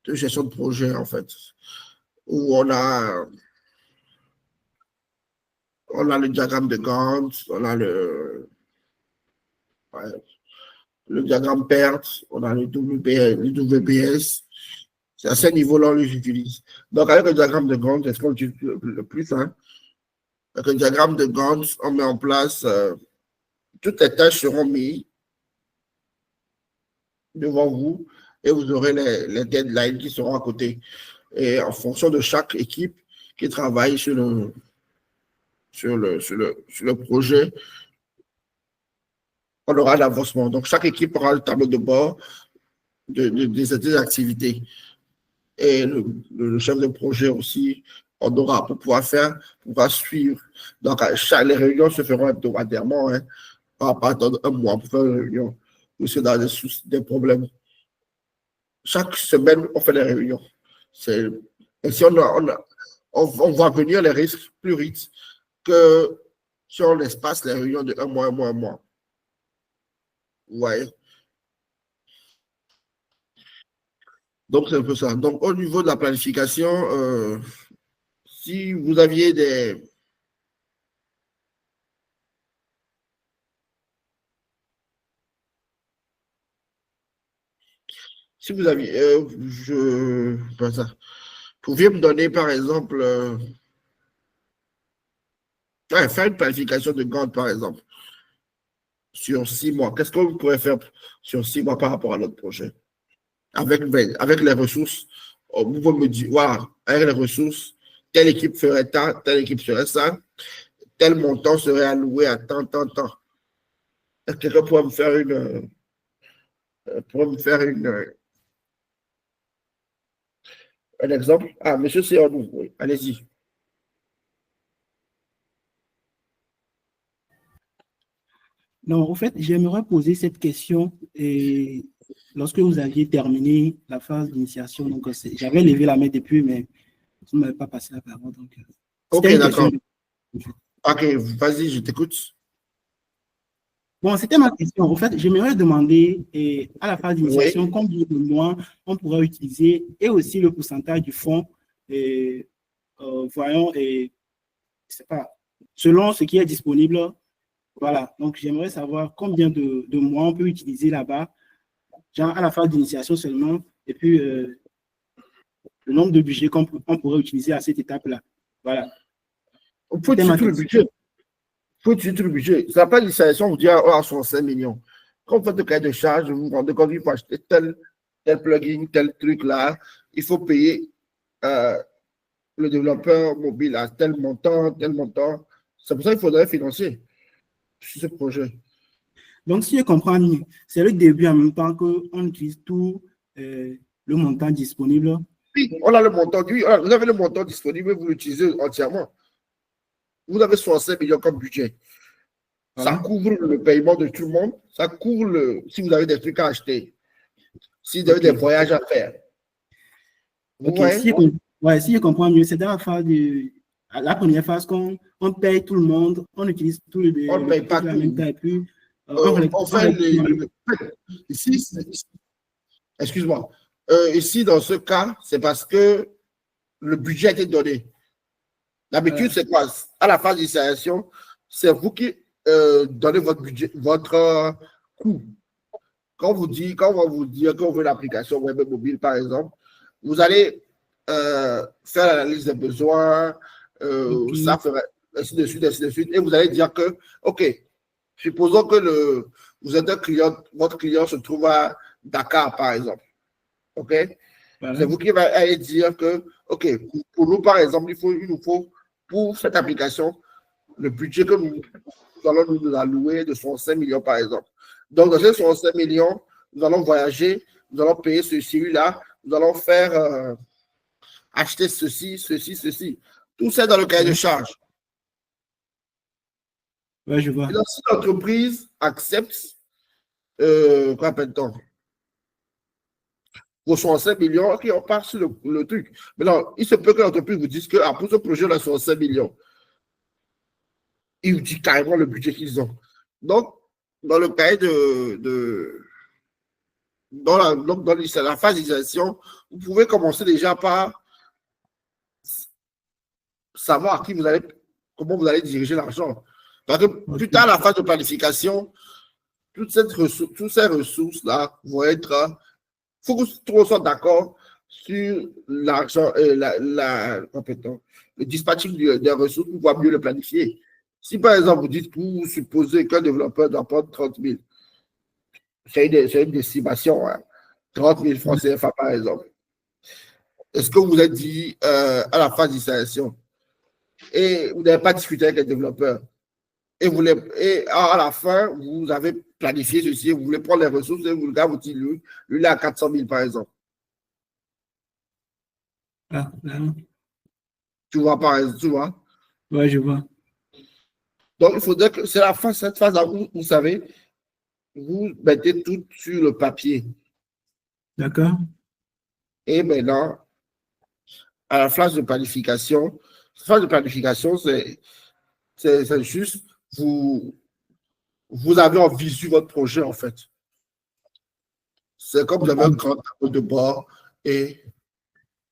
S1: de gestion de projet, en fait, où on a le diagramme de Gantt, on a le diagramme PERT, on a le WBS. C'est à ce niveau-là qu'on les utilise. Donc, avec le diagramme de Gantt, c'est ce qu'on utilise le plus. Hein? Avec le diagramme de Gantt, on met en place, toutes les tâches seront mises devant vous et vous aurez les deadlines qui seront à côté. Et en fonction de chaque équipe qui travaille sur le projet, on aura l'avancement. Donc, chaque équipe aura le tableau de bord des activités. Et le chef de projet aussi, on aura pour pouvoir suivre. Donc, les réunions se feront hebdomadairement. Hein. On ne va pas attendre un mois pour faire une réunion. Parce que dans des problèmes. Chaque semaine, on fait des réunions. Et si on va venir les risques plus vite que si on espace les réunions de un mois. Ouais. Donc, c'est un peu ça. Donc, au niveau de la planification, si vous aviez des... Si vous aviez... vous pouviez me donner, par exemple... faire une planification de Gantt, par exemple, sur 6 mois. Qu'est-ce que vous pourrez faire sur 6 mois par rapport à notre projet? Avec les ressources, vous pouvez me dire, voilà, avec les ressources, telle équipe ferait ça, telle équipe ferait ça, tel montant serait alloué à tant. Est-ce que quelqu'un pourrait me faire un exemple? Ah, monsieur Céanou, oui, allez-y.
S4: Non, en fait, j'aimerais poser cette question et lorsque vous aviez terminé la phase d'initiation. Donc, j'avais levé la main depuis, mais vous ne m'avez pas passé la parole. Donc,
S1: ok, d'accord. Ok, vas-y, je t'écoute.
S4: Bon, c'était ma question. En fait, j'aimerais demander à la phase d'initiation, oui, combien de mois on pourrait utiliser et aussi le pourcentage du fonds. Voyons, je sais pas, selon ce qui est disponible. Voilà, donc j'aimerais savoir combien de mois on peut utiliser là-bas, genre à la phase d'initiation seulement, et puis le nombre de budgets qu'on pourrait utiliser à cette étape-là. Voilà.
S1: Il faut utiliser tout le budget. Il faut utiliser tout le budget. Ça n'a pas d'initiation, vous dire, oh, 65 millions. Quand vous faites le cahier de charge, vous vous rendez compte qu'il faut acheter tel plugin, tel truc là, il faut payer le développeur mobile à tel montant, tel montant. C'est pour ça qu'il faudrait financer ce projet.
S4: Donc, si je comprends mieux, c'est le début en même temps qu'on utilise tout le montant disponible.
S1: Oui, on a le montant. Oui, vous avez le montant disponible, vous l'utilisez entièrement. Vous avez 65 millions comme budget. Ça couvre le paiement de tout le monde. Ça couvre si vous avez des trucs à acheter. Si vous avez des voyages à faire.
S4: Si je comprends mieux, c'est dans la première phase qu'on paye tout le monde, on utilise tout le
S1: on ne paye pas tout.
S4: Et puis,
S1: excuse-moi. Ici, dans ce cas, c'est parce que le budget a été donné. D'habitude, c'est quoi? À la phase d'initiation, c'est vous qui donnez votre budget, votre coût. Quand on va vous dire qu'on veut l'application web mobile, par exemple, vous allez faire l'analyse des besoins, ça ferait ainsi de suite, et vous allez dire que, OK, supposons que vous êtes un client, votre client se trouve à Dakar, par exemple. OK? Voilà. C'est vous qui allez dire que, OK, pour nous, par exemple, il nous faut, pour cette application, le budget que nous allons nous allouer de 65 millions, par exemple. Donc, dans ces 65 millions, nous allons voyager, nous allons payer celui-là, nous allons faire acheter ceci. Tout ça dans le cahier de charge.
S4: Oui, je vois.
S1: Et donc, si l'entreprise accepte, quoi appelle-t-on? Pour 65 millions, OK, on part sur le truc. Mais non, il se peut que l'entreprise vous dise que pour ce projet, on a 65 millions. Il vous dit carrément le budget qu'ils ont. Donc, dans le cahier dans la phase d'initiation, vous pouvez commencer déjà par savoir comment vous allez diriger l'argent. Parce que plus tard, la phase de planification, toutes ces ressources-là vont être. Il faut que tout le monde soit d'accord sur l'argent, le dispatching des ressources pour pouvoir mieux le planifier. Si par exemple, vous dites que vous supposez qu'un développeur doit prendre 30 000, c'est une estimation, hein, 30 000 francs CFA par exemple. Est-ce que vous êtes dit à la phase d'installation et vous n'avez pas discuté avec les développeurs et à la fin, vous avez planifié ceci, vous voulez prendre les ressources et le gars vous dit, lui, il est à 400 000 par exemple. Tu vois, par exemple, tu vois?
S4: Oui, je vois.
S1: Donc, il faudrait que c'est cette phase-là où, vous savez, vous mettez tout sur le papier.
S4: D'accord.
S1: Et maintenant, à la phase de planification, c'est juste, vous avez en visu votre projet, en fait. C'est comme vous avez un grand tableau de bord et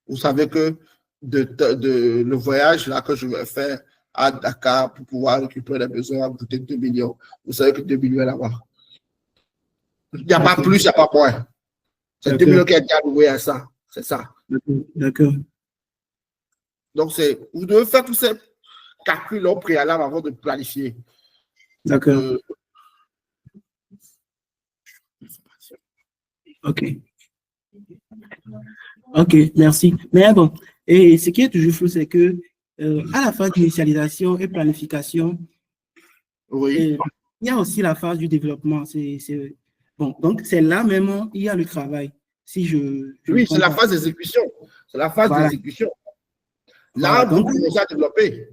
S1: vous savez que le voyage là que je vais faire à Dakar pour pouvoir récupérer les besoins va coûter 2 millions. Vous savez que 2 millions est là-bas. Il n'y a pas plus, il n'y a pas moins. C'est 2 millions qui a été alloué à ça. C'est ça.
S4: D'accord.
S1: Donc, vous devez faire tous ces calculs au préalable avant de planifier.
S4: D'accord. OK. OK, merci. Mais bon, et ce qui est toujours flou, c'est que à la phase d'initialisation et planification,
S1: oui.
S4: Il y a aussi la phase du développement. Bon, donc c'est là même il y a le travail.
S1: Oui, c'est la phase d'exécution. C'est la phase d'exécution. Là, vous commencez à développer.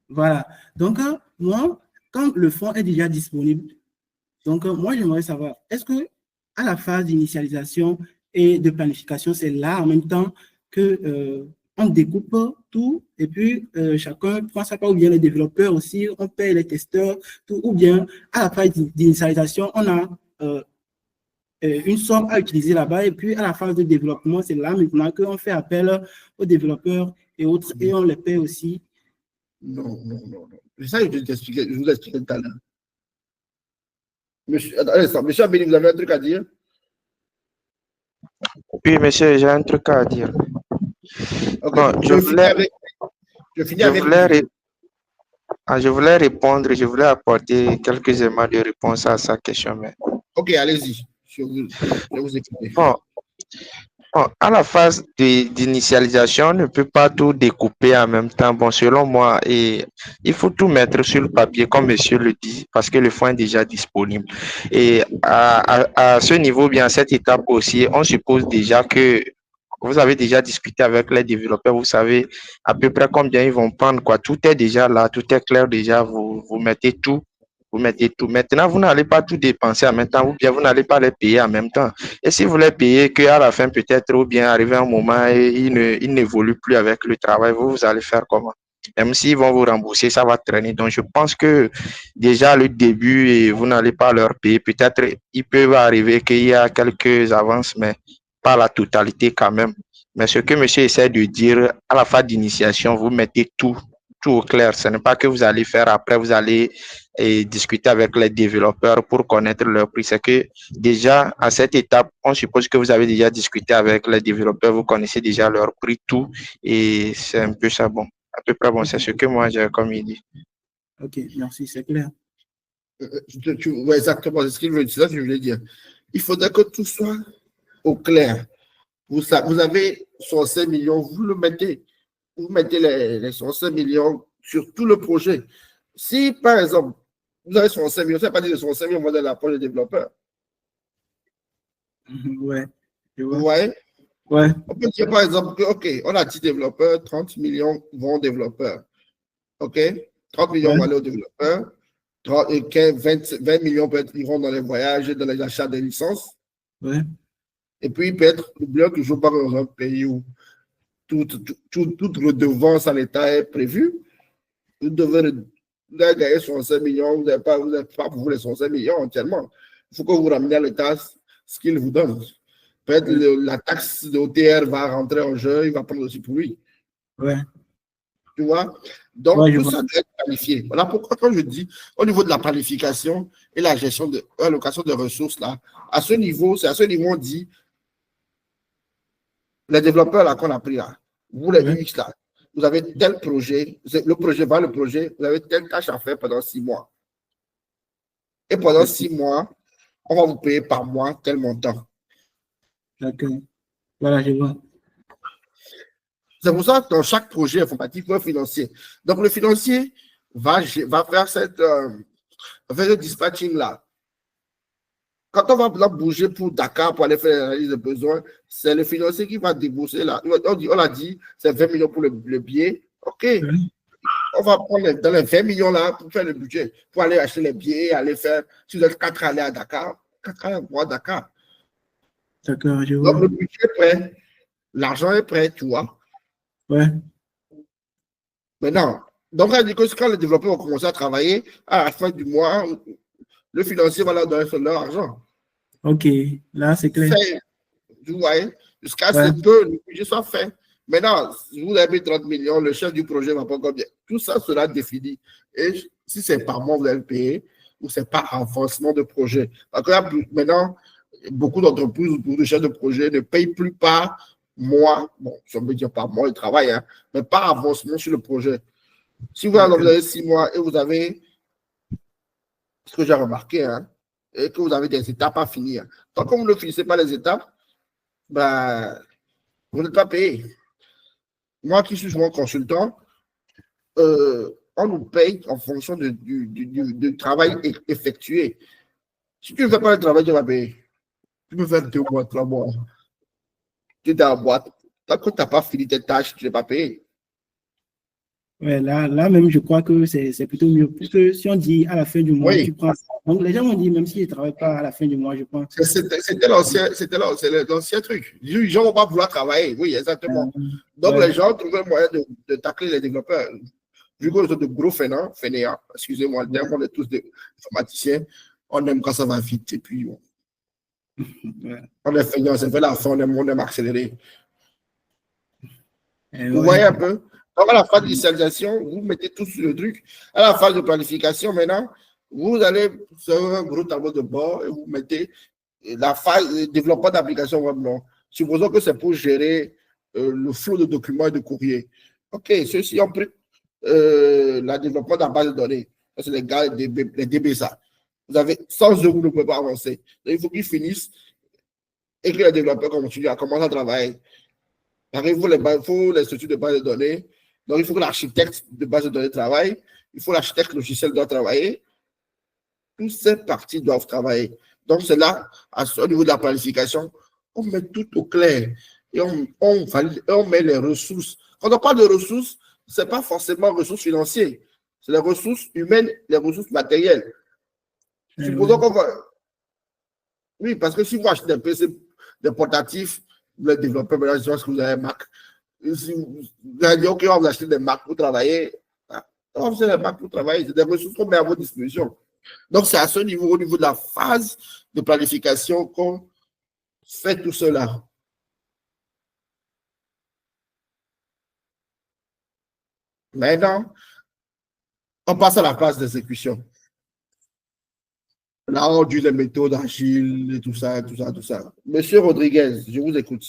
S4: Voilà. Donc, moi, quand le fonds est déjà disponible, donc moi, j'aimerais savoir, est-ce que à la phase d'initialisation et de planification, c'est là en même temps que on découpe tout et puis chacun prend sa part, ou bien les développeurs aussi, on paye les testeurs, tout, ou bien à la phase d'initialisation, on a une somme à utiliser là-bas et puis à la phase de développement, c'est là maintenant qu'on fait appel aux développeurs et autres et on les paye aussi
S1: Non. C'est ça que je vous expliquais tout à l'heure. Monsieur Abéli, vous avez un truc à dire?
S3: Oui, monsieur, j'ai un truc à dire.
S1: Ok.
S3: Bon,
S1: Je
S3: voulais répondre, je voulais apporter quelques éléments de réponse à sa question. Mais...
S1: Ok, allez-y. Je vais vous écouter.
S3: Bon, à la phase d'initialisation, on ne peut pas tout découper en même temps. Bon, selon moi, il faut tout mettre sur le papier, comme monsieur le dit, parce que le fonds est déjà disponible. Et à ce niveau, bien, à cette étape aussi, on suppose déjà que vous avez déjà discuté avec les développeurs, vous savez à peu près combien ils vont prendre, quoi. Tout est déjà là, tout est clair déjà, vous mettez tout. Vous mettez tout. Maintenant, vous n'allez pas tout dépenser en même temps, ou bien vous n'allez pas les payer en même temps. Et si vous les payez qu'à la fin, peut-être, ou bien arriver un moment, ils n'évoluent plus avec le travail, vous allez faire comment? Même s'ils vont vous rembourser, ça va traîner. Donc, je pense que déjà, le début, et vous n'allez pas leur payer. Peut-être, il peut arriver qu'il y a quelques avances, mais pas la totalité quand même. Mais ce que monsieur essaie de dire, à la phase d'initiation, vous mettez tout au clair. Ce n'est pas que vous allez faire après, vous allez discuter avec les développeurs pour connaître leur prix. C'est que déjà, à cette étape, on suppose que vous avez déjà discuté avec les développeurs, vous connaissez déjà leur prix, tout, et c'est un peu ça, bon. À peu près, bon, c'est ce que moi j'ai comme idée.
S4: Ok, merci, c'est clair.
S1: Ouais, exactement, c'est ça que je voulais dire. Il faudrait que tout soit au clair. Vous avez 65 millions, vous mettez les 65 millions sur tout le projet. Si, par exemple, vous avez 65 millions, ça ne veut pas dire que 65 millions vont dans la poche des développeurs.
S4: Ouais.
S1: Ouais.
S4: Ouais.
S1: On peut dire, par exemple, que, OK, on a 10 développeurs, 30 millions vont aux développeurs. OK? 30 millions vont aller aux développeurs. 20 millions peut-être iront dans les voyages et dans les achats des licences.
S4: Ouais.
S1: Et puis, peut-être, n'oublions que je ne joue pas dans un pays où toute redevance à l'État est prévue. Vous devez gagner 65 millions, vous n'avez pas pour vous les 65 millions entièrement. Il faut que vous rameniez à l'État ce qu'il vous donne. Peut-être la taxe de OTR va rentrer en jeu, il va prendre aussi pour lui.
S4: Ouais.
S1: Tu vois? Donc, tout ça doit être planifié. Voilà pourquoi, quand je dis au niveau de la planification et la gestion de l'allocation de ressources, là, à ce niveau, c'est à ce niveau, on dit les développeurs là qu'on a pris là, vous les UX là, vous avez tel projet, le projet, vous avez telle tâche à faire pendant 6 mois. Et pendant 6 mois, on va vous payer par mois tel montant.
S4: D'accord. Voilà, je vois.
S1: C'est pour ça que dans chaque projet informatique, il faut un financier. Donc, le financier va faire ce dispatching-là. Quand on va bouger pour Dakar pour aller faire l'analyse de besoins, c'est le financier qui va débourser là. On a dit, c'est 20 millions pour le billet. OK. On va prendre dans les 20 millions là pour faire le budget, pour aller acheter les billets, aller faire, si vous êtes 4 à aller à Dakar, 4 à Dakar.
S4: D'accord, je vois.
S1: Donc, le budget est prêt, l'argent est prêt, tu vois.
S4: Ouais.
S1: Maintenant, donc, ça veut dire que quand les développeurs vont commencer à travailler, à la fin du mois, le financier va leur donner leur argent.
S4: OK, là, c'est clair.
S1: Vous voyez, jusqu'à ce que le budget soit fait. Maintenant, si vous avez 30 millions, le chef du projet va pas combien. Tout ça sera défini. Et si c'est par mois, vous allez payer, ou c'est par avancement de projet. Parce que là, maintenant, beaucoup d'entreprises ou de chefs de projet ne payent plus par mois. Bon, si on peut dire par mois, ils travaillent, hein, mais par avancement sur le projet. Si vous avez 6 mois et vous avez, ce que j'ai remarqué, hein, et que vous avez des étapes à finir, tant que vous ne finissez pas les étapes, ben, vous n'êtes pas payé. Moi qui suis souvent consultant, on nous paye en fonction du travail effectué. Si tu ne fais pas le travail, tu vas payer. Tu peux faire 2 mois, 3 mois. Tu es dans la boîte. Tant que tu n'as pas fini tes tâches, tu n'es pas payé.
S4: Ouais, là même, je crois que c'est plutôt mieux. Puisque si on dit à la fin du mois, tu prends ça. Donc, les gens m'ont dit, même s'ils ne travaillent pas à la fin du mois, je pense.
S1: C'était l'ancien truc. Les gens ne vont pas vouloir travailler. Oui, exactement. Donc, les gens trouvent un moyen de tacler les développeurs. Vu qu'on est de gros fainéants, excusez-moi le terme, on est tous des informaticiens, on aime quand ça va vite. Et puis, on est fainéants, c'est fait la fin, on aime accélérer. Vous voyez un peu? Donc, à la phase d'initialisation, vous mettez tout sur le truc. À la phase de planification, maintenant, vous allez sur un gros tableau de bord et vous mettez la phase de développement d'application web. Non. Supposons que c'est pour gérer le flot de documents et de courriers. OK, ceux-ci ont pris le développement de la base de données. Ça, c'est les gars, les DBSA. Vous avez, sans eux, vous ne pouvez pas avancer. Donc, il faut qu'ils finissent et que les développeurs continuent à commencer à travailler. Il faut les structures de base de données. Donc, il faut que l'architecte de base de données travaille. Il faut l'architecte logiciel doit travailler. Toutes ces parties doivent travailler. Donc, c'est là, au niveau de la planification, on met tout au clair et on met les ressources. Quand on parle de ressources, ce n'est pas forcément ressources financières. C'est les ressources humaines, les ressources matérielles. Supposons qu'on va. Oui, parce que si vous achetez des PC, des portatifs, le développeur, maintenant, je pense que vous avez un Mac. Si vous allez dire, OK, on va vous acheter des Mac pour travailler. On va vous acheter des Mac pour travailler. C'est des ressources qu'on met à votre disposition. Donc, c'est à ce niveau, au niveau de la phase de planification, qu'on fait tout cela. Maintenant, on passe à la phase d'exécution. Là, on dit les méthodes agiles et tout ça, tout ça, tout ça. Monsieur Rodriguez, je vous écoute.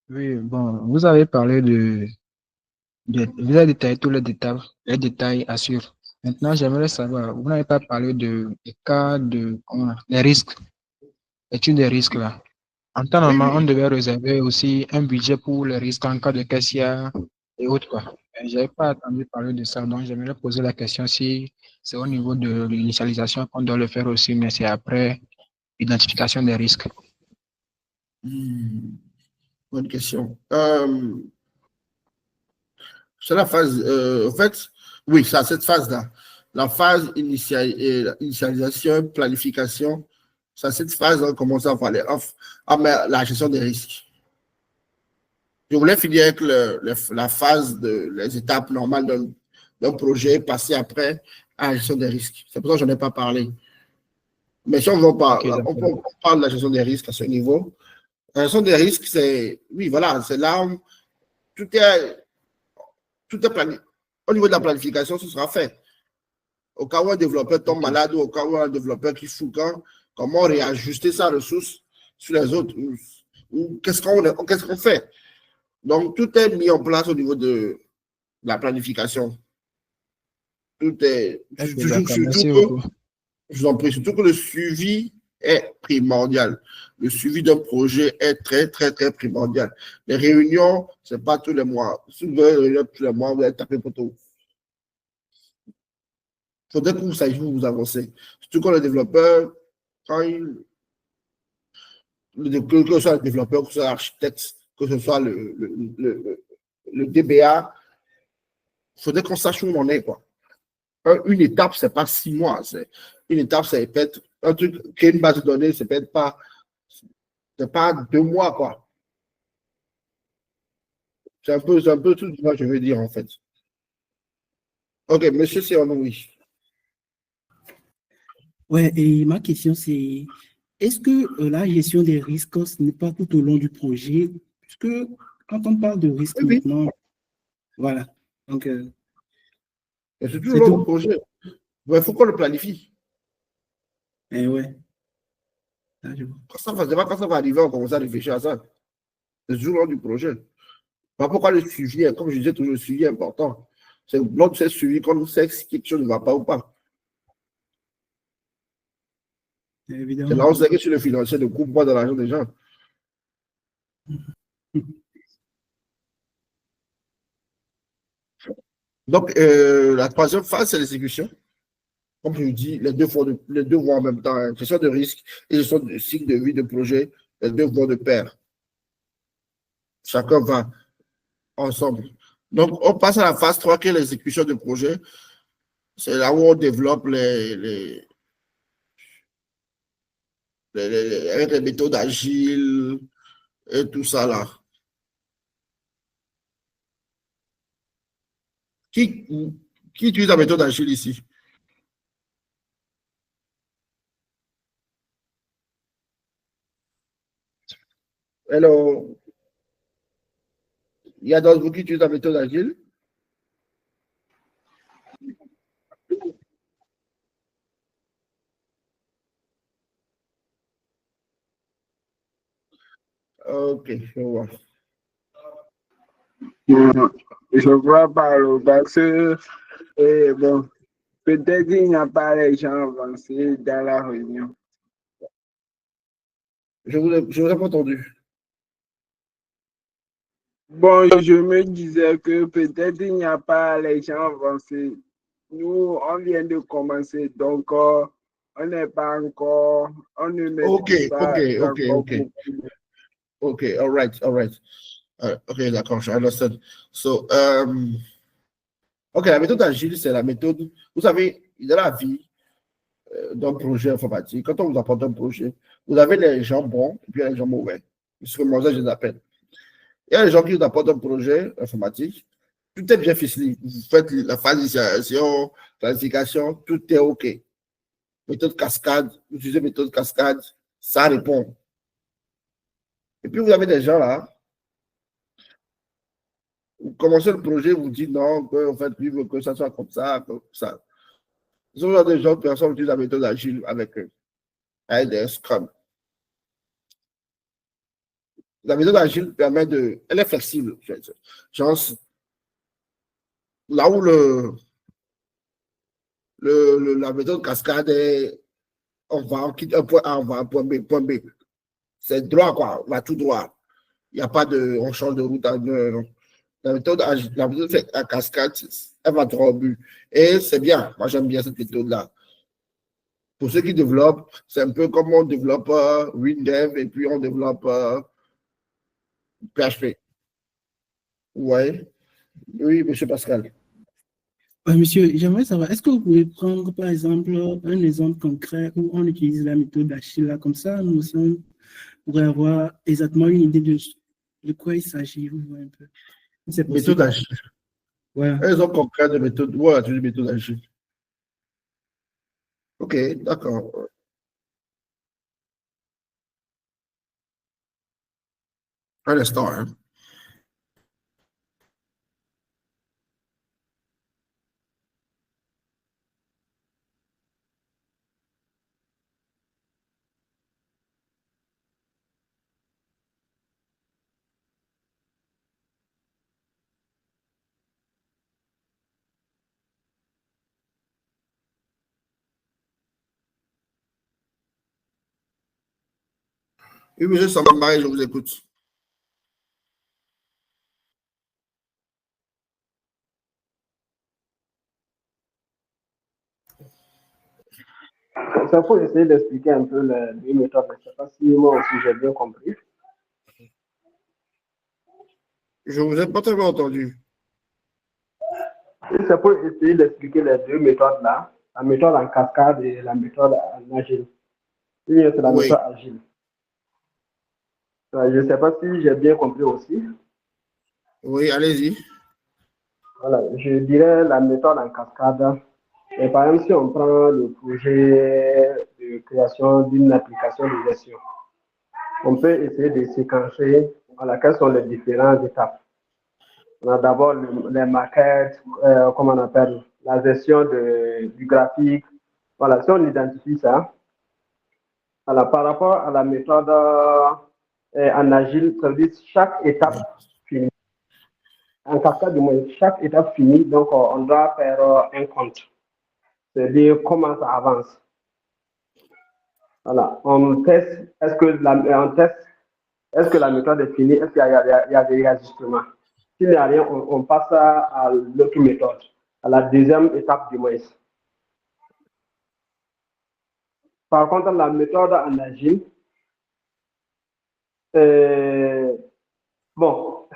S6: Oui, bon, vous avez parlé vous avez détaillé tous les détails assurent. Maintenant, j'aimerais savoir, vous n'avez pas parlé des cas des risques, études des risques là. En temps
S1: Oui,
S6: normal, on
S1: oui.
S6: devait réserver aussi un budget pour les risques en cas de caissière et autres quoi. Je n'avais pas entendu parler de ça, donc j'aimerais poser la question si c'est au niveau de l'initialisation qu'on doit le faire aussi, mais c'est après l'identification des risques.
S1: Bonne question. C'est la phase, en fait, oui, c'est à cette phase-là. La phase initialisation, planification, c'est à cette phase on commence à parler la gestion des risques. Je voulais finir avec la phase les étapes normales d'un projet, passer après à la gestion des risques. C'est pour ça que je n'en ai pas parlé. Mais si on parle de la gestion des risques à ce niveau, la gestion des risques, c'est, oui, voilà, c'est là où tout est planifié. Au niveau de la planification, ce sera fait. Au cas où un développeur tombe malade ou au cas où un développeur qui fout quand, comment réajuster sa ressource sur les autres ou qu'est-ce qu'on fait. Donc, tout est mis en place au niveau de la planification. Tout est. Je vous en prie, surtout que le suivi est primordial. Le suivi d'un projet est très, très, très primordial. Les réunions, ce n'est pas tous les mois. Si vous avez une réunion tous les mois, vous allez taper pour tout. Il faudrait que vous sachiez vous avancer. Surtout quand le développeur, que ce soit le développeur, que ce soit l'architecte, que ce soit le DBA, il faudrait qu'on sache où on en est, quoi. Une étape, ce n'est pas 6 mois. Une étape, ça peut être un truc, créer une base de données, c'est peut-être pas, c'est pas 2 mois, quoi. C'est un peu tout ce que je veux dire, en fait. OK, monsieur Cyrano, oui.
S4: Ouais, et ma question, c'est, est-ce que la gestion des risques, ce n'est pas tout au long du projet? Puisque quand on parle de risque
S1: Oui.
S4: maintenant, voilà. Donc,
S1: c'est tout le long du projet. Il faut qu'on le planifie.
S4: Eh ouais.
S1: Quand ça va arriver, on commence à réfléchir à ça. C'est toujours lors du projet. Pourquoi le suivi, comme je disais toujours, le suivi est important. C'est lors de ce suivi qu'on sait si quelque chose ne va pas ou pas.
S4: Évidemment.
S1: C'est là où on sait que sur le financier ne coupe pas dans l'argent des gens. Donc, la troisième phase, c'est l'exécution. Comme je vous dis, les deux vont en même temps. Hein. Gestion de risque et gestion de cycle de vie de projet, les deux vont de pair. Chacun va ensemble. Donc, on passe à la phase 3 qui est l'exécution de projet. C'est là où on développe avec les méthodes agiles et tout ça là. Qui utilise la méthode agile ici? Hello. Il y a d'autres vous qui utilisent la méthode agile? Ok, je vois.
S7: Je vois pas parce que, bon, peut-être qu'il n'y a pas les gens avancés dans la réunion.
S1: Je vous ai pas entendu.
S7: Bon, je me disais que peut-être il n'y a pas les gens avancés. Nous, on vient de commencer, donc on n'est pas encore, on ne
S1: Ok,
S7: maîtrise
S1: ok,
S7: pas
S1: ok,
S7: encore
S1: ok.
S7: beaucoup.
S1: Ok, all right, all right. Ok, d'accord, je understand. So, ok, la méthode agile, c'est la méthode, vous savez, dans la vie d'un projet informatique, quand on vous apporte un projet, vous avez les gens bons et puis les gens mauvais. C'est comme ça que je les appelle. Il y a les gens qui vous apportent un projet informatique, tout est bien ficelé. Vous faites la phase d'initialisation, planification, tout est OK. Méthode cascade, vous utilisez méthode cascade, ça répond. Et puis vous avez des gens là, vous commencez le projet, vous dites non, en fait, lui veut que ça soit comme ça, comme ça. Ce sont des gens, personne utilise la méthode agile avec eux, avec des Scrum. La méthode agile permet de. Elle est flexible. Genre, là où la méthode cascade est. On quitte un point A, on va à un point B, point B. C'est droit, quoi. On va tout droit. Il n'y a pas de. On change de route. La méthode à cascade, elle va droit au but. Et c'est bien. Moi, j'aime bien cette méthode-là. Pour ceux qui développent, c'est un peu comme on développe WinDev et puis on développe PHP. Ouais. Oui, monsieur Pascal.
S4: Monsieur, j'aimerais savoir, est-ce que vous pouvez prendre, par exemple, un exemple concret où on utilise la méthode Achille là, comme ça, nous aussi, on pourrait avoir exactement une idée de quoi il s'agit, un peu. C'est possible.
S1: Méthode agile.
S4: Ouais.
S1: Un exemple concret de méthode. Voilà, tu dis méthode agile. Ok, d'accord. Un instant, hein. Oui, monsieur Sambambaye, je vous écoute.
S5: C'est pour essayer d'expliquer un peu les méthodes. Je ne sais pas si moi aussi j'ai bien compris.
S1: Je vous ai pas tellement entendu.
S5: Et c'est pour essayer d'expliquer les deux méthodes là, la méthode en cascade et la méthode en agile. Oui, c'est la
S1: Oui,
S5: méthode agile. Je ne sais pas si j'ai bien compris aussi.
S1: oui, allez-y.
S5: Voilà, je dirais la méthode en cascade. Et par exemple, si on prend le projet de création d'une application de gestion, on peut essayer de séquencer voilà, quelles sont les différentes étapes. On a d'abord les maquettes, comment on appelle, la gestion du graphique. Voilà, si on identifie ça, voilà, par rapport à la méthode en agile, ça veut dire chaque étape finie. En cascade, du moins, chaque étape finie, donc on doit faire un compte. C'est-à-dire comment ça avance. Voilà, on teste, est-ce que la méthode est finie, est-ce qu'il y a des ajustements. S'il n'y a rien, on passe à l'autre méthode, à la deuxième étape du moins. Par contre, la méthode en agile, bon,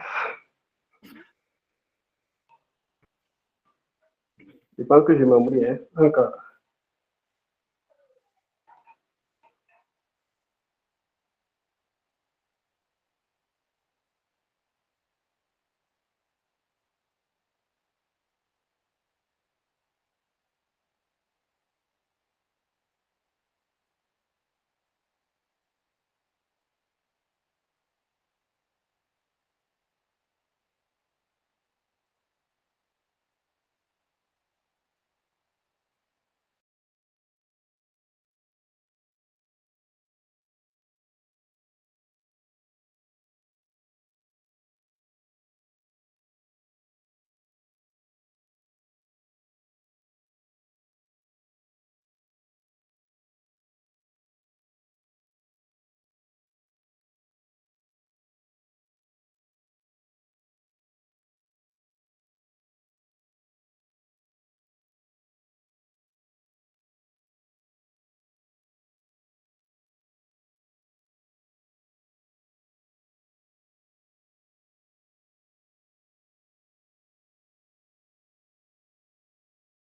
S5: je pense que je m'embrouille, hein, encore.